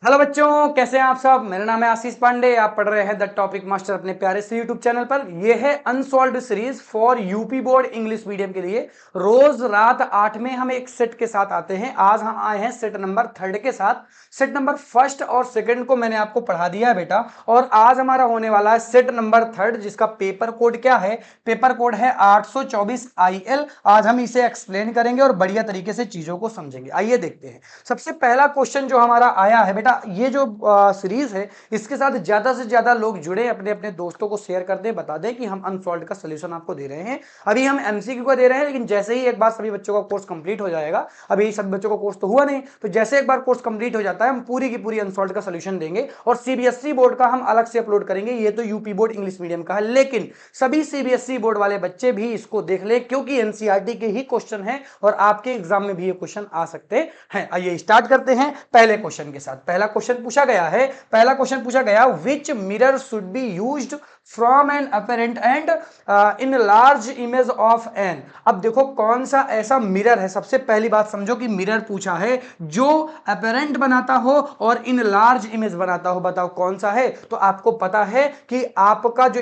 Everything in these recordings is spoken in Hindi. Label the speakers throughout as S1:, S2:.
S1: हेलो बच्चों, कैसे हैं आप सब। मेरा नाम है आशीष पांडे। आप पढ़ रहे हैं द टॉपिक मास्टर अपने प्यारे से यूट्यूब चैनल पर। यह है unsolved series for UP board English medium के लिए। रोज रात 8 में हम एक सेट के साथ आते हैं। आज हम आए हैं सेट नंबर 3 के साथ। सेट नंबर फर्स्ट और सेकंड को मैंने आपको पढ़ा दिया है बेटा, और आज हमारा होने वाला है सेट नंबर 3 जिसका पेपर कोड क्या है। पेपर कोड है 824 IL। आज हम इसे एक्सप्लेन करेंगे और बढ़िया तरीके से चीजों को समझेंगे। आइए देखते हैं। सबसे पहला क्वेश्चन जो हमारा आया है बेटा, ये जो सीरीज है इसके साथ ज्यादा से ज्यादा लोग जुड़े, अपने अपने दोस्तों को शेयर कर दें, बता दें कि हम अनसॉल्व का सोल्यूशन आपको दे रहे हैं। अभी हम एमसीक्यू का दे रहे हैं, लेकिन जैसे ही एक बार सभी बच्चों का कोर्स कंप्लीट हो जाएगा, अभी सभी बच्चों का कोर्स तो हुआ नहीं, तो जैसे एक बार कोर्स कंप्लीट हो जाता है हम पूरी की पूरी अनसॉल्व का सोल्यूशन देंगे। और सीबीएसई बोर्ड का हम अलग से अपलोड करेंगे। ये तो यूपी बोर्ड इंग्लिश मीडियम का है, लेकिन सभी सीबीएसई बोर्ड वाले बच्चे भी इसको देख ले, क्योंकि एनसीईआरटी के ही क्वेश्चन है और आपके एग्जाम में भी ये क्वेश्चन आ सकते हैं। आइए स्टार्ट करते हैं पहले क्वेश्चन के साथ। पहला क्वेश्चन पूछा गया है, पहला क्वेश्चन पूछा गया, which mirror should be used from an apparent and in large image of an. अब देखो कौन सा ऐसा मिरर है। सबसे पहली बात समझो कि मिरर पूछा है जो अपेरेंट बनाता हो और इन लार्ज इमेज बनाता हो। बताओ कौन सा है। तो आपको पता है कि आपका जो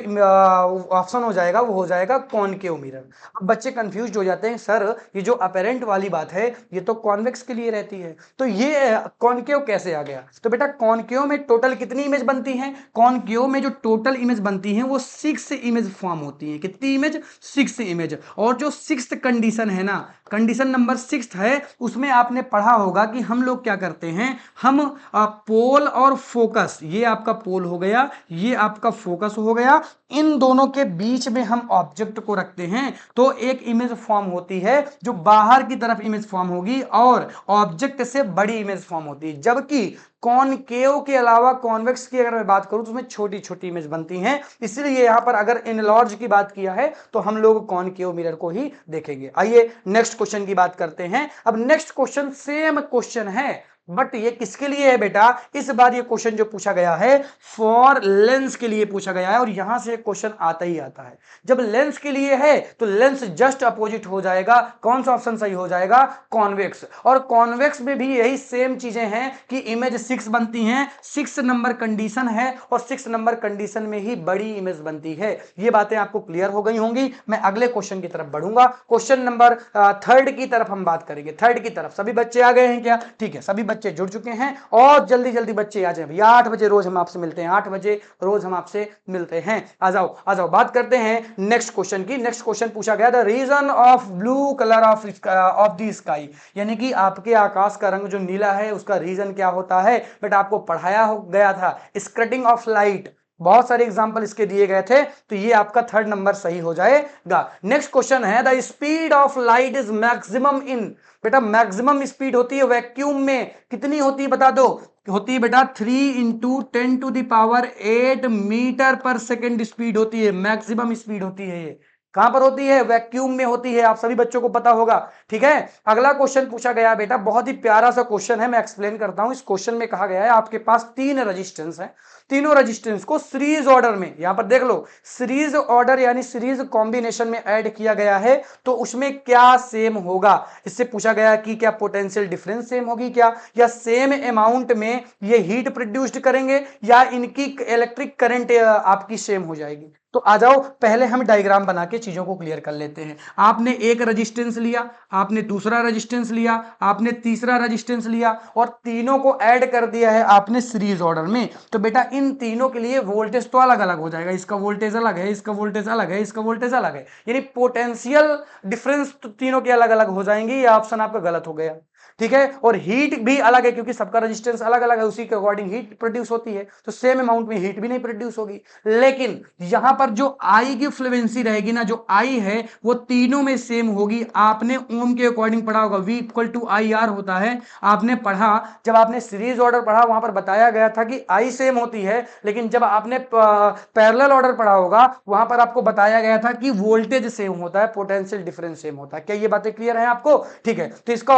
S1: ऑप्शन हो जाएगा वो हो जाएगा कॉनकेव मिरर। अब बच्चे कंफ्यूज हो जाते हैं, सर ये जो अपेरेंट वाली बात है ये तो कॉन्वेक्स के लिए रहती है, तो ये कॉनकेव कैसे आ गया। तो बेटा कॉनकेव में टोटल कितनी इमेज बनती हैं। कॉनकेव में जो टोटल इमेज बनती हैं वो 6 इमेज फॉर्म होती हैं। कितनी इमेज, 6 इमेज। और जो 6th कंडीशन है ना, कंडीशन नंबर 6 है, उसमें आपने पढ़ा होगा कि हम लोग क्या करते हैं, हम पोल और फोकस, ये आपका पोल हो गया, ये आपका फोकस हो गया, इन दोनों के बीच में हम ऑब्जेक्ट को रखते हैं तो एक इमेज फॉर्म होती है जो बाहर की तरफ इमेज फॉर्म होगी और ऑब्जेक्ट से बड़ी इमेज फॉर्म होती है। जबकि कॉनकेव के अलावा कॉन्वेक्स की अगर मैं बात करूं तो उसमें छोटी छोटी इमेज बनती हैं। इसलिए यहां पर अगर इनलॉर्ज की बात किया है तो हम लोग कॉनकेव मिरर को ही देखेंगे। आइए नेक्स्ट क्वेश्चन की बात करते हैं। अब नेक्स्ट क्वेश्चन सेम क्वेश्चन है, बट ये किसके लिए है बेटा, इस बार ये क्वेश्चन जो पूछा गया है फॉर लेंस के लिए पूछा गया है। और यहां से क्वेश्चन आता ही आता है। जब लेंस के लिए है तो लेंस जस्ट अपोजिट हो जाएगा। कौन सा ऑप्शन सही हो जाएगा, कॉन्वेक्स। और कॉन्वेक्स में भी यही सेम चीजें हैं कि इमेज 6 बनती हैं, 6 नंबर कंडीशन है और 6 नंबर कंडीशन में ही बड़ी इमेज बनती है। ये बातें आपको क्लियर हो गई होंगी। मैं अगले क्वेश्चन की तरफ बढ़ूंगा। क्वेश्चन नंबर 3 की तरफ हम बात करेंगे। 3 की तरफ सभी बच्चे आ गए हैं क्या, ठीक है, सभी बच्चे जुड़ चुके हैं। और जल्दी जल्दी बच्चे आ जाए भैया, 8 बजे रोज हम आपसे मिलते हैं, 8 बजे रोज हम आपसे मिलते हैं। आ जाओ आ जाओ, बात करते हैं नेक्स्ट क्वेश्चन की। नेक्स्ट क्वेश्चन पूछा गया, the reason of blue colour of the sky, यानी कि आपके आकाश का रंग जो नीला है उसका रीजन क्या होता है। बट आपको पढ़ाया हो गया था स्कैटरिंग ऑफ लाइट, बहुत सारे एग्जांपल इसके दिए गए थे, तो ये आपका 3rd नंबर सही हो जाएगा। नेक्स्ट क्वेश्चन है, the speed of light is maximum in. बेटा मैक्सिमम स्पीड होती है वैक्यूम में, कितनी होती है बता दो। होती है बेटा 3 × 10⁸ मीटर पर सेकेंड स्पीड होती है, मैक्सिमम स्पीड होती है। ये कहां पर होती है, वैक्यूम में होती है। आप सभी बच्चों को पता होगा, ठीक है। अगला क्वेश्चन पूछा गया बेटा, बहुत ही प्यारा सा क्वेश्चन है, मैं एक्सप्लेन करता हूं। इस क्वेश्चन में कहा गया है आपके पास 3 रेजिस्टेंस है, तीनों रेजिस्टेंस को सीरीज ऑर्डर में, यहां पर देख लो, सीरीज ऑर्डर यानी सीरीज कॉम्बिनेशन में ऐड किया गया है, तो उसमें क्या सेम होगा। इससे पूछा गया कि क्या पोटेंशियल डिफरेंस सेम होगी क्या, या सेम अमाउंट में ये हीट प्रोड्यूस्ड करेंगे, या इनकी इलेक्ट्रिक करंट आपकी सेम हो जाएगी। तो आ जाओ पहले हम डायग्राम बना के चीजों को क्लियर कर लेते हैं। आपने एक रेजिस्टेंस लिया, आपने दूसरा रेजिस्टेंस लिया, आपने तीसरा रेजिस्टेंस लिया और तीनों को ऐड कर दिया है आपने सीरीज ऑर्डर में। तो बेटा इन तीनों के लिए वोल्टेज तो अलग अलग हो जाएगा, इसका वोल्टेज अलग है, इसका वोल्टेज अलग है, इसका वोल्टेज अलग है, यानी पोटेंशियल डिफरेंस तो तीनों के अलग अलग हो जाएंगे। ये ऑप्शन आपका गलत हो गया, ठीक है। और हीट भी अलग है, क्योंकि सबका रेजिस्टेंस अलग अलग है, उसी के अकॉर्डिंग हीट प्रोड्यूस होती है, तो सेम अमाउंट में हीट भी नहीं प्रोड्यूस होगी। लेकिन यहां पर जो आई की फ्लुएंसी रहेगी ना, जो आई है वो तीनों में सेम होगी। आपने ओम के अकॉर्डिंग पढ़ा होगा, V = IR होता है, आपने पढ़ा। जब आपने सीरीज ऑर्डर पढ़ा वहां पर बताया गया था कि आई सेम होती है, लेकिन जब आपने पैरेलल ऑर्डर पढ़ा होगा वहां पर आपको बताया गया था कि वोल्टेज सेम होता है, पोटेंशियल डिफरेंस सेम होता है। क्या ये बातें क्लियर है आपको, ठीक है। तो इसका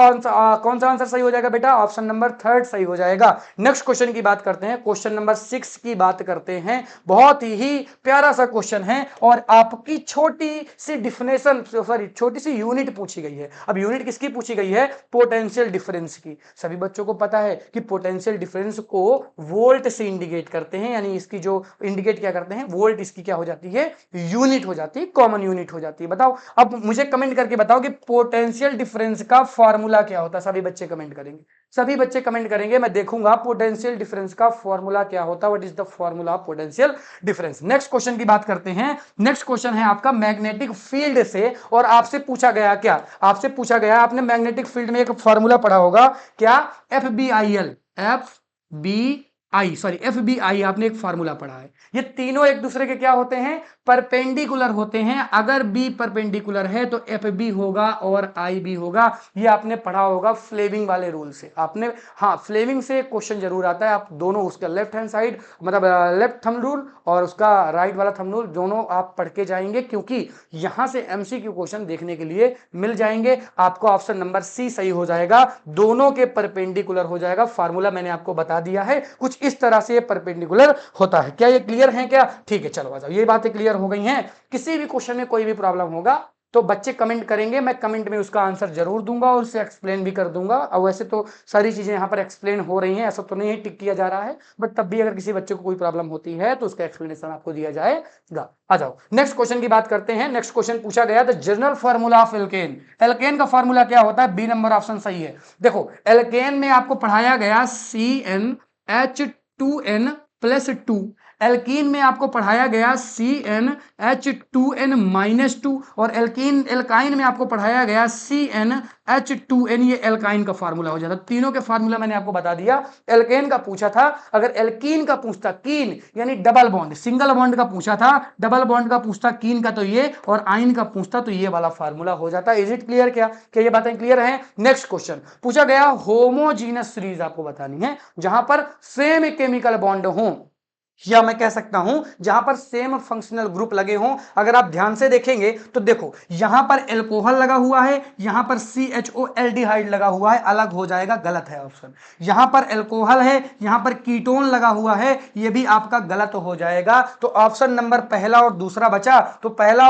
S1: कौन सा आंसर सही हो जाएगा बेटा? ऑप्शन नंबर थर्ड सही हो जाएगा। नेक्स्ट क्वेश्चन की बात करते हैं, क्वेश्चन नंबर 6 की बात करते हैं। बहुत ही प्यारा सा क्वेश्चन है और आपकी छोटी सी डिफिनेशन, सॉरी छोटी सी यूनिट पूछी गई है। अब यूनिट किसकी पूछी गई है? पोटेंशियल डिफरेंस की। सभी बच्चों को पता है कि पोटेंशियल डिफरेंस को वोल्ट से इंडिकेट करते हैं, यानी इसकी जो इंडिकेट क्या करते हैं, वोल्ट, इसकी क्या हो जाती है? यूनिट हो जाती है, कॉमन यूनिट हो जाती है। बताओ, अब मुझे कमेंट करके बताओ कि पोटेंशियल डिफरेंस का फॉर्मूला क्या होता है। सभी बच्चे कमेंट करेंगे, सभी बच्चे कमेंट करेंगे, मैं देखूंगा पोटेंशियल डिफरेंस का फॉर्मूला क्या होता है। What is the formula of potential difference? Next question की बात करते हैं। नेक्स्ट क्वेश्चन है आपका मैग्नेटिक फील्ड से, और आपसे पूछा गया क्या? आपसे पूछा गया, आपने मैग्नेटिक फील्ड में एक फॉर्मूला पढ़ा होगा क्या? FBIL, FBI आपने एक फार्मूला पढ़ा है। ये तीनों एक दूसरे के क्या होते हैं? परपेंडिकुलर होते हैं। अगर B परपेंडिकुलर है तो FB होगा और IB होगा। ये आपने पढ़ा होगा फ्लेमिंग वाले रूल से। आपने, हाँ, फ्लेमिंग से क्वेश्चन जरूर आता है। आप दोनों, उसका लेफ्ट हैंड साइड मतलब लेफ्ट थंब रूल और उसका राइट वाला थंब रूल, दोनों आप पढ़ के जाएंगे, क्योंकि यहां से MCQ क्वेश्चन देखने के लिए मिल जाएंगे। आपको ऑप्शन नंबर C सही हो जाएगा, दोनों के परपेंडिकुलर हो जाएगा। फार्मूला मैंने आपको बता दिया है, कुछ इस तरह से ये परपेंडिकुलर होता है। क्या ये क्लियर है क्या? ठीक है, चलो आ जाओ, ये बातें क्लियर हो गई हैं। किसी भी क्वेश्चन में कोई भी प्रॉब्लम होगा तो बच्चे कमेंट करेंगे, मैं कमेंट में उसका आंसर जरूर दूंगा और उसे एक्सप्लेन भी कर दूंगा। और वैसे तो सारी चीजें यहाँ पर एक्सप्लेन हो रही हैं, ऐसा तो नहीं टिक किया जा रहा है, बट तब भी अगर किसी बच्चे को कोई प्रॉब्लम होती है तो उसका एक्सप्लेनेशन आपको दिया जाएगा। आ जाओ, नेक्स्ट क्वेश्चन की बात करते हैं। नेक्स्ट क्वेश्चन पूछा गया the general formula of alkane. Alkane का फार्मूला क्या होता है? बी नंबर ऑप्शन सही है। देखो, एल्केन में आपको पढ़ाया गया CnH2n+2। एल्कीन में आपको पढ़ाया गया CnH2n-2 और एल्काइन में आपको पढ़ाया गया CnH2n। ये एल्काइन का फार्मूला हो जाता है। तीनों के फार्मूला मैंने आपको बता दिया। एल्केन का पूछा था, अगर एल्कीन का पूछता, कीन यानी डबल बॉन्ड, सिंगल बॉन्ड का पूछा था, डबल बॉन्ड का पूछता कीन का तो ये, और आइन का पूछता तो ये वाला फार्मूला हो जाता। Is it clear? क्या ये बातें क्लियर हैं? नेक्स्ट क्वेश्चन पूछा गया, होमोजीनस सीरीज आपको बतानी है जहां पर सेम केमिकल बॉन्ड हो, या मैं कह सकता हूं जहां पर सेम फंक्शनल ग्रुप लगे हों। अगर आप ध्यान से देखेंगे तो देखो, यहां पर एल्कोहल लगा हुआ है, यहां पर CHO एल्डिहाइड लगा हुआ है, अलग हो जाएगा, गलत है ऑप्शन। यहां पर एल्कोहल है, यहां पर कीटोन लगा हुआ है, यह भी आपका गलत हो जाएगा। तो ऑप्शन नंबर पहला और दूसरा बचा, तो पहला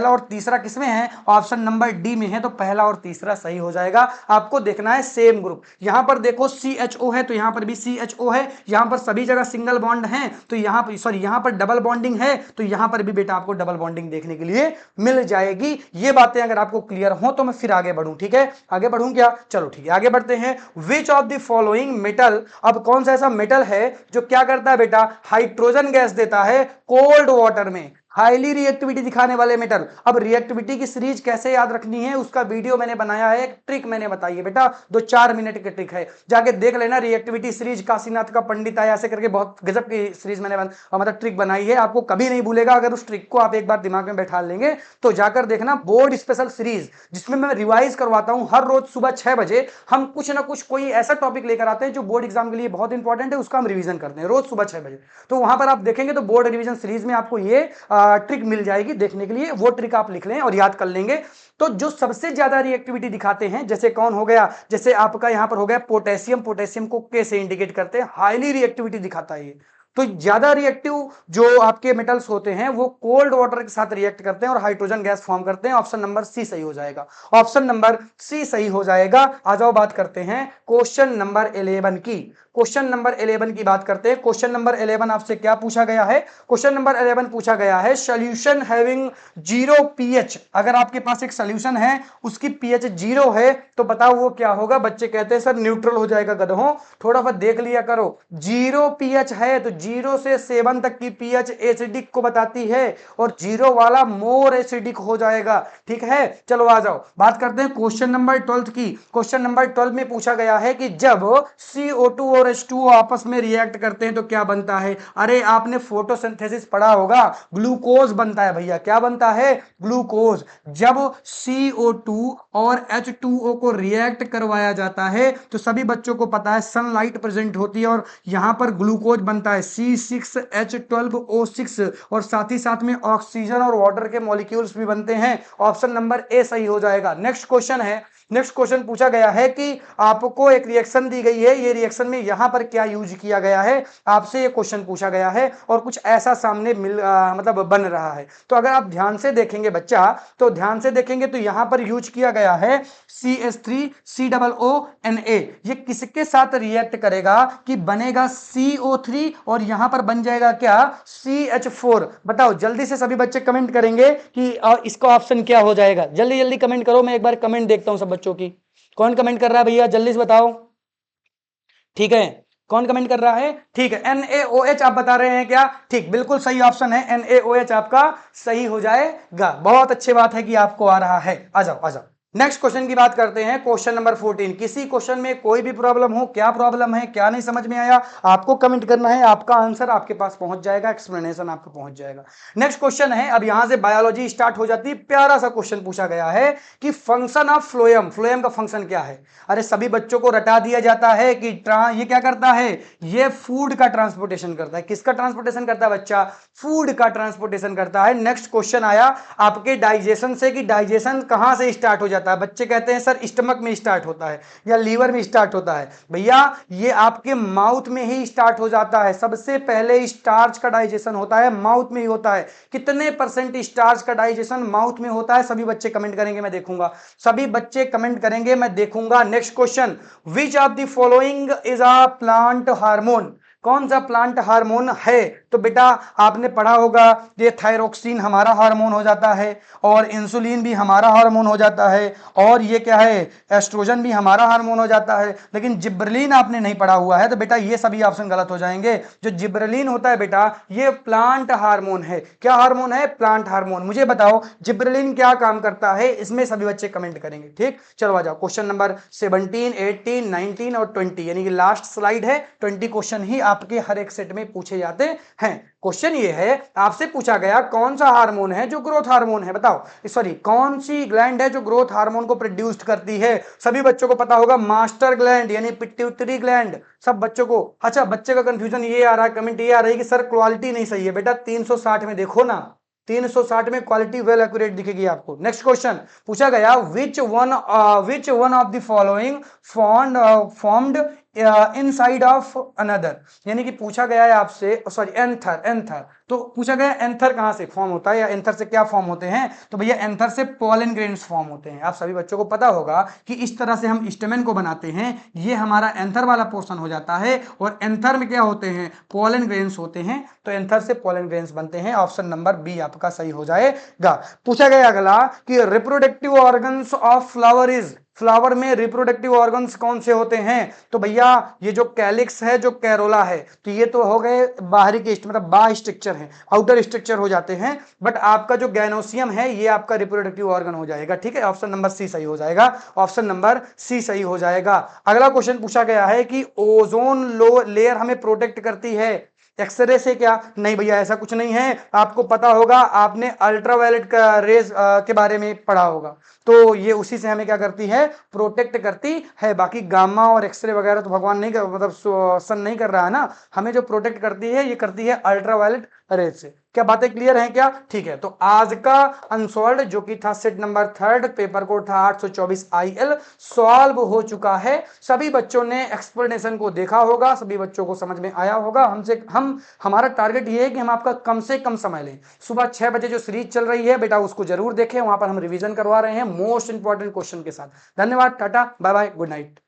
S1: और तीसरा किसमें है? ऑप्शन नंबर डी में है, तो पहला और तीसरा सही हो जाएगा। आपको देखना है सेम ग्रुप। यहां पर देखो CHO है तो यहां पर भी CHO है, यहां पर सभी जगह सिंगल बॉन्ड है तो यहां पर यहां पर डबल बॉन्डिंग है तो यहां पर भी बेटा आपको डबल बॉन्डिंग देखने के लिए मिल जाएगी। ये बातें अगर आपको क्लियर हो तो मैं फिर आगे बढ़ूं। ठीक है, आगे बढ़ूं क्या? चलो ठीक है, आगे बढ़ते हैं। Which of the following metal, अब कौन सा ऐसा मेटल है जो क्या करता है बेटा? हाइड्रोजन गैस देता है कोल्ड वाटर में। हाईली रिएक्टिविटी दिखाने वाले मेटल। अब रिएक्टिविटी की सीरीज कैसे याद रखनी है उसका वीडियो मैंने बनाया है, एक ट्रिक मैंने बताई है बेटा, 2-4 मिनट की ट्रिक है, जाके देख लेना। रिएक्टिविटी सीरीज काशीनाथ का पंडित आया ऐसे करके बहुत गजब की सीरीज मैंने मतलब ट्रिक बनाई है, आपको कभी नहीं भूलेगा। अगर उस ट्रिक को आप एक बार दिमाग में बैठा लेंगे तो जाकर देखना, बोर्ड स्पेशल सीरीज जिसमें मैं रिवाइज करवाता हूं हर रोज सुबह 6 बजे। हम कुछ ना कुछ कोई ऐसा टॉपिक लेकर आते हैं जो बोर्ड एग्जाम के लिए बहुत इंपॉर्टेंट है, उसका हम रिवीजन करते हैं रोज सुबह 6 बजे। तो वहां पर आप देखेंगे तो बोर्ड रिवीजन सीरीज में आपको ये ट्रिक मिल जाएगी देखने के लिए, वो ट्रिक आप लिख लें और याद कर लेंगे। तो जो सबसे ज्यादा रिएक्टिविटी दिखाते हैं, जैसे कौन हो गया, जैसे आपका यहां पर हो गया पोटेशियम। पोटेशियम को के से इंडिकेट करते हैं, हाईली रिएक्टिविटी दिखाता है ये। तो ज्यादा रिएक्टिव जो आपके मेटल्स होते हैं वो कोल्ड वाटर के साथ रिएक्ट करते हैं और हाइड्रोजन गैस फॉर्म करते हैं। ऑप्शन नंबर सी सही हो जाएगा, ऑप्शन नंबर सी सही हो जाएगा। आ जाओ बात करते हैं क्वेश्चन नंबर 11 की। क्वेश्चन नंबर 11 की बात करते हैं। क्वेश्चन नंबर 11 आपसे क्या पूछा गया है? क्वेश्चन नंबर 11 पूछा गया है सॉल्यूशन हैविंग 0 pH। अगर आपके पास एक सॉल्यूशन है उसकी pH 0 है तो बताओ वो क्या होगा? बच्चे कहते हैं सर न्यूट्रल हो जाएगा। गधों, थोड़ा सा देख लिया करो। 0 pH है तो 0 से 7 तक की pH एसिडिक को बताती है और 0 वाला मोर एसिडिक हो जाएगा। ठीक है, चलो आ जाओ बात करते हैं क्वेश्चन नंबर 12 की। क्वेश्चन नंबर 12 में पूछा गया है कि जब CO2 और H2O आपस में रिएक्ट करते हैं तो क्या बनता है? अरे आपने फोटोसिंथेसिस पढ़ा होगा, ग्लूकोज बनता है भैया। क्या बनता है? ग्लूकोज। जब CO2 और H2O को रिएक्ट करवाया जाता है तो सभी बच्चों को पता है सनलाइट प्रेजेंट होती है और यहां पर ग्लूकोज बनता है C6H12O6 और साथ ही साथ में ऑक्सीजन और वाटर के मॉलिक्यूल्स भी बनते हैं। ऑप्शन नंबर ए सही हो जाएगा। नेक्स्ट क्वेश्चन है, नेक्स्ट क्वेश्चन पूछा गया है कि आपको एक रिएक्शन दी गई है, ये रिएक्शन में यहां पर क्या यूज किया गया है, आपसे ये क्वेश्चन पूछा गया है और कुछ ऐसा सामने मतलब बन रहा है। तो अगर आप ध्यान से देखेंगे बच्चा, तो ध्यान से देखेंगे तो यहां पर यूज किया गया है CH3COONA। ये किसके साथ रिएक्ट करेगा कि बनेगा CO3 और यहां पर बन जाएगा क्या, CH4। बताओ जल्दी से सभी बच्चे कमेंट करेंगे कि इसका ऑप्शन क्या हो जाएगा। जल्दी जल्दी कमेंट करो, मैं एक बार कमेंट देखता हूं सब बच्चों की। कौन कमेंट कर रहा है भैया, जल्दी से बताओ। ठीक है, कौन कमेंट कर रहा है, ठीक है, NaOH आप बता रहे हैं क्या, ठीक, बिल्कुल सही ऑप्शन है, NaOH आपका सही हो जाएगा। बहुत अच्छी बात है कि आपको आ रहा है। आ जाओ आ जाओ, नेक्स्ट क्वेश्चन की बात करते हैं, क्वेश्चन नंबर 14। किसी क्वेश्चन में कोई भी प्रॉब्लम हो, क्या प्रॉब्लम है, क्या नहीं समझ में आया, आपको कमेंट करना है, आपका आंसर आपके पास पहुंच जाएगा, एक्सप्लेनेशन आपको पहुंच जाएगा। नेक्स्ट क्वेश्चन है, अब यहां से बायोलॉजी स्टार्ट हो जाती है। प्यारा सा क्वेश्चन पूछा गया है कि फंक्शन ऑफ फ्लोएम, फ्लोएम का फंक्शन क्या है। अरे सभी बच्चों को रटा दिया जाता है कि ये क्या करता है, ये फूड का ट्रांसपोर्टेशन करता है। किसका ट्रांसपोर्टेशन करता है बच्चा, फूड का ट्रांसपोर्टेशन करता है। नेक्स्ट क्वेश्चन आया आपके डाइजेशन से कि डाइजेशन कहां से स्टार्ट हो जाता है। बच्चे कहते हैं सर स्टमक में स्टार्ट होता है या लीवर में स्टार्ट होता है। भैया ये आपके माउथ में ही स्टार्ट हो जाता है। सबसे पहले स्टार्च का डाइजेशन होता है माउथ में ही होता है। कितने परसेंट स्टार्च का डाइजेशन माउथ में होता है, सभी बच्चे कमेंट करेंगे, मैं देखूंगा, सभी बच्चे कमेंट करेंगे, मैं देखूंगा। Next question, which of the following is a plant hormone, कौन सा प्लांट हार्मोन है। तो बेटा आपने पढ़ा होगा ये थायरोक्सिन हमारा हार्मोन हो जाता है और इंसुलिन भी हमारा हार्मोन हो जाता है और ये क्या है, एस्ट्रोजन भी हमारा हार्मोन हो जाता है। लेकिन जिब्रेलिन आपने नहीं पढ़ा हुआ है, तो बेटा ये सभी ऑप्शन गलत हो जाएंगे। जो जिब्रेलिन होता है बेटा ये प्लांट हार्मोन है। क्या हार्मोन है, प्लांट हार्मोन। मुझे बताओ जिब्रेलिन क्या काम करता है, इसमें सभी बच्चे कमेंट करेंगे। ठीक, चलो आ जाओ, क्वेश्चन नंबर 17, 18, 19 और 20, यानी कि लास्ट स्लाइड है। 20 क्वेश्चन ही आपके हर एक सेट में पूछे जाते हैं। क्वेश्चन ये है, आपसे पूछा गया कौन सा हार्मोन है जो ग्रोथ हार्मोन है। बताओ, सॉरी, कौन सी ग्लैंड है जो ग्रोथ हार्मोन को प्रोड्यूस करती है। सभी बच्चों को पता होगा मास्टर ग्लैंड यानी पिट्यूटरी ग्लैंड, सब बच्चों को। अच्छा, बच्चे का कंफ्यूजन ये आ रहा है, कमेंट ये आ रही है कि सर क्वालिटी नहीं सही है। बेटा 360 में देखो ना, 360 में क्वालिटी वेल एक्यूरेट दिखेगी आपको। नेक्स्ट क्वेश्चन पूछा गया, which one of the following formed inside of another, यानी कि पूछा गया है आपसे, सॉरी एंथर, एंथर, तो पूछा गया एंथर कहां से फॉर्म होता है या एंथर से क्या फॉर्म होते हैं। तो भैया एंथर से पोलन ग्रेन्स फॉर्म होते हैं। आप सभी बच्चों को पता होगा कि इस तरह से हम स्टेमेन को बनाते हैं, ये हमारा एंथर वाला पोर्शन हो जाता है और एंथर में क्या होते हैं, पोलन ग्रेन्स होते हैं। तो एंथर से पोलन ग्रेन्स बनते हैं। ऑप्शन नंबर बी आपका सही हो जाएगा। पूछा गया अगला कि reproductive organs of flower is, flower में रिप्रोडक्टिव ऑर्गन्स कौन से होते हैं। तो भैया ये जो कैलिक्स है, जो कैरोला है, तो ये तो हो गए बाहरी के मतलब बाह्य स्ट्रक्चर है, आउटर स्ट्रक्चर हो जाते हैं। बट आपका जो गैनोसियम है ये आपका रिप्रोडक्टिव ऑर्गन हो जाएगा। ठीक है, ऑप्शन नंबर सी सही हो जाएगा, ऑप्शन नंबर सी सही हो जाएगा। अगला क्वेश्चन पूछा गया है कि ओजोन लेयर हमें प्रोटेक्ट करती है, एक्सरे से क्या, नहीं भैया ऐसा कुछ नहीं है। आपको पता होगा, आपने अल्ट्रावायलेट का रेज के बारे में पढ़ा होगा, तो ये उसी से हमें क्या करती है, प्रोटेक्ट करती है। बाकी गामा और एक्सरे वगैरह तो भगवान नहीं कर, मतलब सन नहीं कर रहा है ना, हमें जो प्रोटेक्ट करती है ये करती है अल्ट्रावायलेट रेज से। क्या बातें क्लियर हैं क्या, ठीक है। तो आज का अनसॉल्व्ड जो कि था सेट नंबर 3, पेपर कोड था 824 IL, सॉल्व हो चुका है। सभी बच्चों ने एक्सप्लेनेशन को देखा होगा, सभी बच्चों को समझ में आया होगा। हमारा टारगेट ये है कि हम आपका कम से कम समय लें। सुबह 6 बजे जो सीरीज चल रही है बेटा उसको जरूर देखें, वहां पर हम रिवीजन करवा रहे हैं मोस्ट इंपॉर्टेंट क्वेश्चन के साथ। धन्यवाद, tata, bye bye, good night.